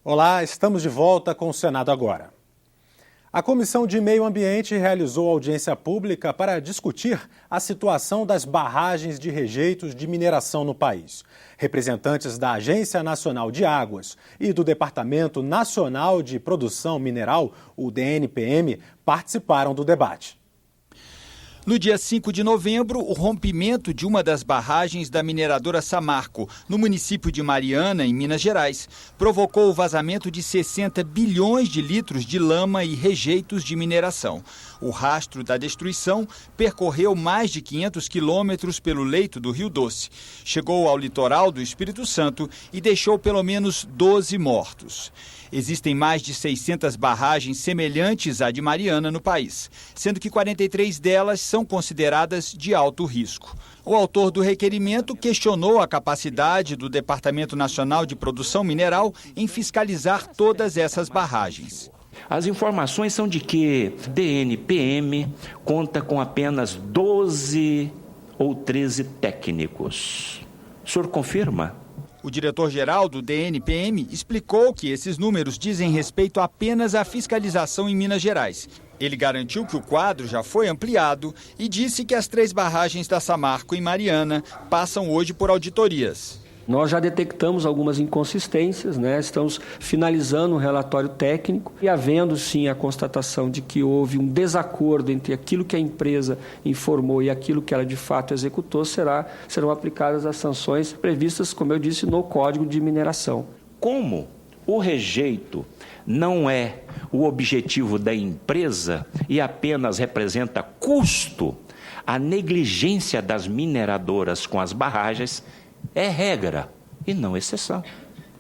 Olá, estamos de volta com o Senado Agora. A Comissão de Meio Ambiente realizou audiência pública para discutir a situação das barragens de rejeitos de mineração no país. Representantes da Agência Nacional de Águas e do Departamento Nacional de Produção Mineral, o DNPM, participaram do debate. No dia 5 de novembro, o rompimento de uma das barragens da mineradora Samarco, no município de Mariana, em Minas Gerais, provocou o vazamento de 60 bilhões de litros de lama e rejeitos de mineração. O rastro da destruição percorreu mais de 500 quilômetros pelo leito do Rio Doce, chegou ao litoral do Espírito Santo e deixou pelo menos 12 mortos. Existem mais de 600 barragens semelhantes à de Mariana no país, sendo que 43 delas são consideradas de alto risco. O autor do requerimento questionou a capacidade do Departamento Nacional de Produção Mineral em fiscalizar todas essas barragens. As informações são de que o DNPM conta com apenas 12 ou 13 técnicos. O senhor confirma? O diretor-geral do DNPM explicou que esses números dizem respeito apenas à fiscalização em Minas Gerais. Ele garantiu que o quadro já foi ampliado e disse que as 3 barragens da Samarco em Mariana passam hoje por auditorias. Nós já detectamos algumas inconsistências, estamos finalizando um relatório técnico e havendo sim a constatação de que houve um desacordo entre aquilo que a empresa informou e aquilo que ela de fato executou, serão aplicadas as sanções previstas, como eu disse, no Código de Mineração. Como o rejeito não é o objetivo da empresa e apenas representa custo, a negligência das mineradoras com as barragens é regra e não exceção.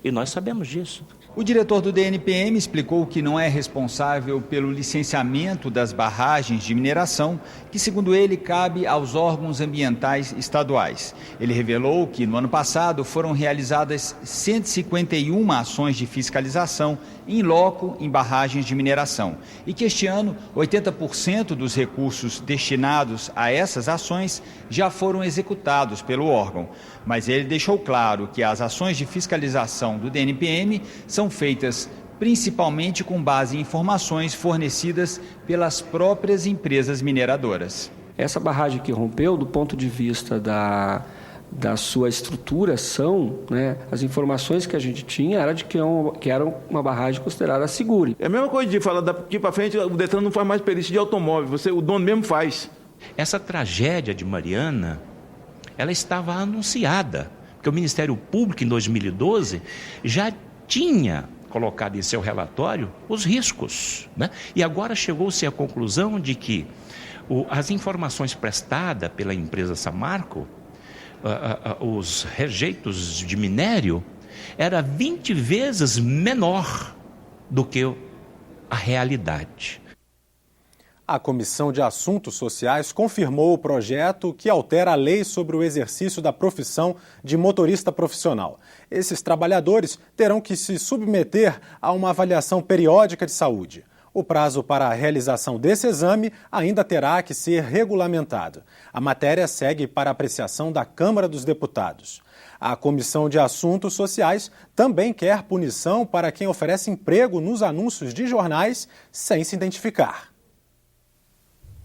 E nós sabemos disso. O diretor do DNPM explicou que não é responsável pelo licenciamento das barragens de mineração, que, segundo ele, cabe aos órgãos ambientais estaduais. Ele revelou que, no ano passado, foram realizadas 151 ações de fiscalização em loco em barragens de mineração e que este ano 80% dos recursos destinados a essas ações já foram executados pelo órgão. Mas ele deixou claro que as ações de fiscalização do DNPM são feitas principalmente com base em informações fornecidas pelas próprias empresas mineradoras. Essa barragem que rompeu, do ponto de vista da sua estruturação, as informações que a gente tinha era de que era uma barragem considerada segura. É a mesma coisa de falar daqui para frente, o Detran não faz mais perícia de automóvel, o dono mesmo faz. Essa tragédia de Mariana, ela estava anunciada, porque o Ministério Público, em 2012, já tinha colocado em seu relatório os riscos, E agora chegou-se à conclusão de que as informações prestadas pela empresa Samarco, os rejeitos de minério, era 20 vezes menor do que a realidade. A Comissão de Assuntos Sociais confirmou o projeto que altera a lei sobre o exercício da profissão de motorista profissional. Esses trabalhadores terão que se submeter a uma avaliação periódica de saúde. O prazo para a realização desse exame ainda terá que ser regulamentado. A matéria segue para apreciação da Câmara dos Deputados. A Comissão de Assuntos Sociais também quer punição para quem oferece emprego nos anúncios de jornais sem se identificar.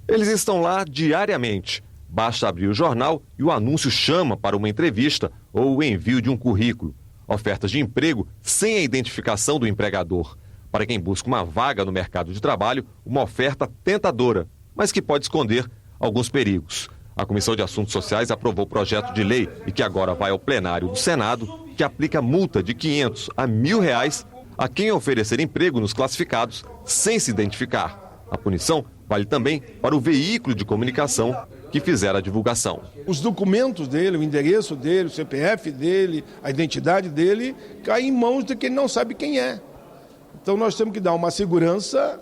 Eles estão lá diariamente. Basta abrir o jornal e o anúncio chama para uma entrevista ou o envio de um currículo. Ofertas de emprego sem a identificação do empregador. Para quem busca uma vaga no mercado de trabalho, uma oferta tentadora, mas que pode esconder alguns perigos. A Comissão de Assuntos Sociais aprovou o projeto de lei e que agora vai ao plenário do Senado, que aplica multa de R$500 a R$1.000 a quem oferecer emprego nos classificados sem se identificar. A punição vale também para o veículo de comunicação que fizer a divulgação. Os documentos dele, o endereço dele, o CPF dele, a identidade dele, caem em mãos de quem não sabe quem é. Então nós temos que dar uma segurança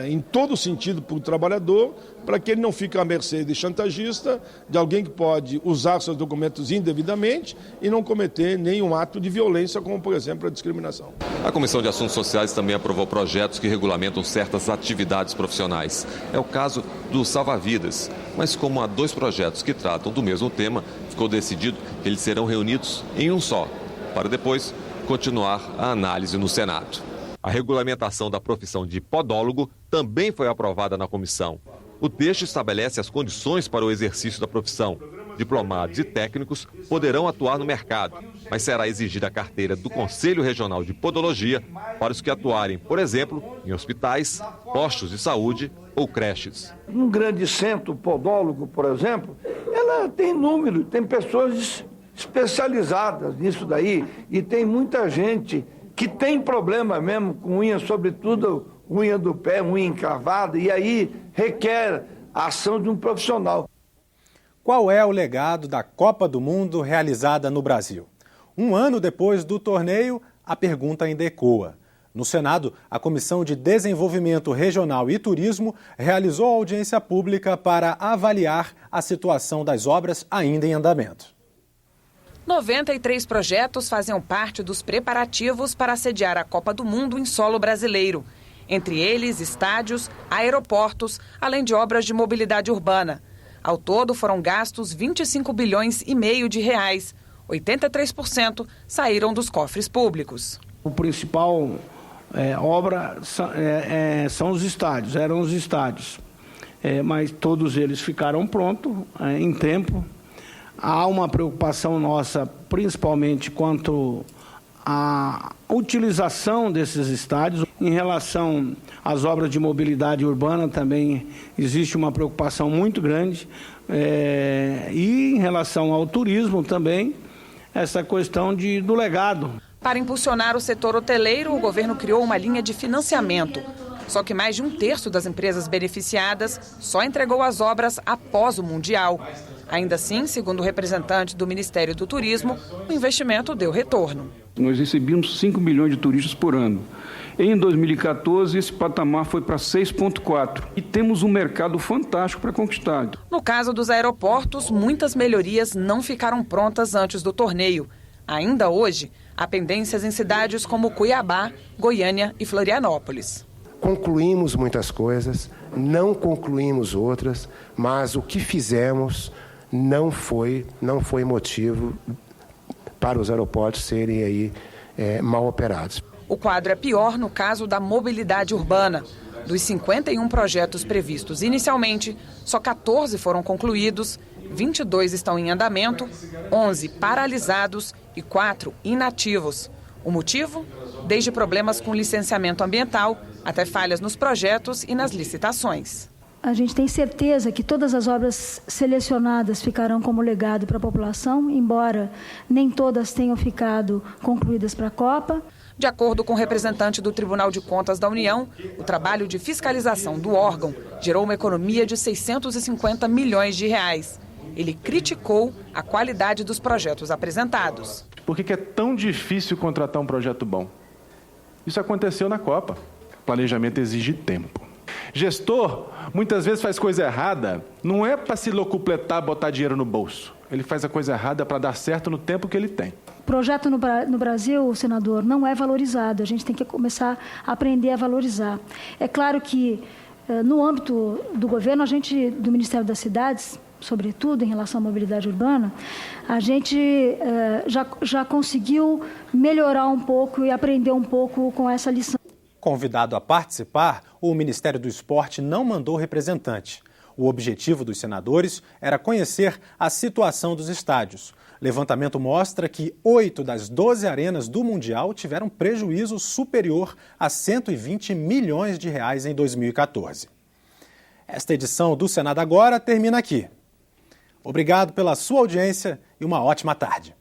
em todo sentido para o trabalhador, para que ele não fique à mercê de chantagista, de alguém que pode usar seus documentos indevidamente e não cometer nenhum ato de violência, como por exemplo a discriminação. A Comissão de Assuntos Sociais também aprovou projetos que regulamentam certas atividades profissionais. É o caso do Salva-Vidas, mas como há 2 projetos que tratam do mesmo tema, ficou decidido que eles serão reunidos em um só, para depois continuar a análise no Senado. A regulamentação da profissão de podólogo também foi aprovada na comissão. O texto estabelece as condições para o exercício da profissão. Diplomados e técnicos poderão atuar no mercado, mas será exigida a carteira do Conselho Regional de Podologia para os que atuarem, por exemplo, em hospitais, postos de saúde ou creches. Um grande centro podólogo, por exemplo, ela tem número, tem pessoas especializadas nisso daí e tem muita gente que tem problema mesmo com unha, sobretudo unha do pé, unha encravada, e aí requer a ação de um profissional. Qual é o legado da Copa do Mundo realizada no Brasil? Um ano depois do torneio, a pergunta ainda ecoa. No Senado, a Comissão de Desenvolvimento Regional e Turismo realizou audiência pública para avaliar a situação das obras ainda em andamento. 93 projetos faziam parte dos preparativos para sediar a Copa do Mundo em solo brasileiro. Entre eles, estádios, aeroportos, além de obras de mobilidade urbana. Ao todo, foram gastos 25 bilhões e meio de reais. 83% saíram dos cofres públicos. O principal obra são os estádios, eram os estádios. Mas todos eles ficaram prontos em tempo. Há uma preocupação nossa, principalmente quanto à utilização desses estádios. Em relação às obras de mobilidade urbana, também existe uma preocupação muito grande. E em relação ao turismo também, essa questão do legado. Para impulsionar o setor hoteleiro, o governo criou uma linha de financiamento. Só que mais de um terço das empresas beneficiadas só entregou as obras após o Mundial. Ainda assim, segundo o representante do Ministério do Turismo, o investimento deu retorno. Nós recebíamos 5 milhões de turistas por ano. Em 2014, esse patamar foi para 6,4 e temos um mercado fantástico para conquistar. No caso dos aeroportos, muitas melhorias não ficaram prontas antes do torneio. Ainda hoje, há pendências em cidades como Cuiabá, Goiânia e Florianópolis. Concluímos muitas coisas, não concluímos outras, mas o que fizemos não foi motivo para os aeroportos serem aí mal operados. O quadro é pior no caso da mobilidade urbana. Dos 51 projetos previstos inicialmente, só 14 foram concluídos, 22 estão em andamento, 11 paralisados e 4 inativos. O motivo? Desde problemas com licenciamento ambiental até falhas nos projetos e nas licitações. A gente tem certeza que todas as obras selecionadas ficarão como legado para a população, embora nem todas tenham ficado concluídas para a Copa. De acordo com o representante do Tribunal de Contas da União, o trabalho de fiscalização do órgão gerou uma economia de 650 milhões de reais. Ele criticou a qualidade dos projetos apresentados. Por que é tão difícil contratar um projeto bom? Isso aconteceu na Copa. Planejamento exige tempo. Gestor, muitas vezes faz coisa errada, não é para se locupletar, botar dinheiro no bolso. Ele faz a coisa errada para dar certo no tempo que ele tem. O projeto no Brasil, senador, não é valorizado. A gente tem que começar a aprender a valorizar. É claro que, no âmbito do governo, do Ministério das Cidades, sobretudo em relação à mobilidade urbana, a gente já conseguiu melhorar um pouco e aprender um pouco com essa lição. Convidado a participar, o Ministério do Esporte não mandou representante. O objetivo dos senadores era conhecer a situação dos estádios. Levantamento mostra que 8 das 12 arenas do Mundial tiveram prejuízo superior a 120 milhões de reais em 2014. Esta edição do Senado Agora termina aqui. Obrigado pela sua audiência e uma ótima tarde.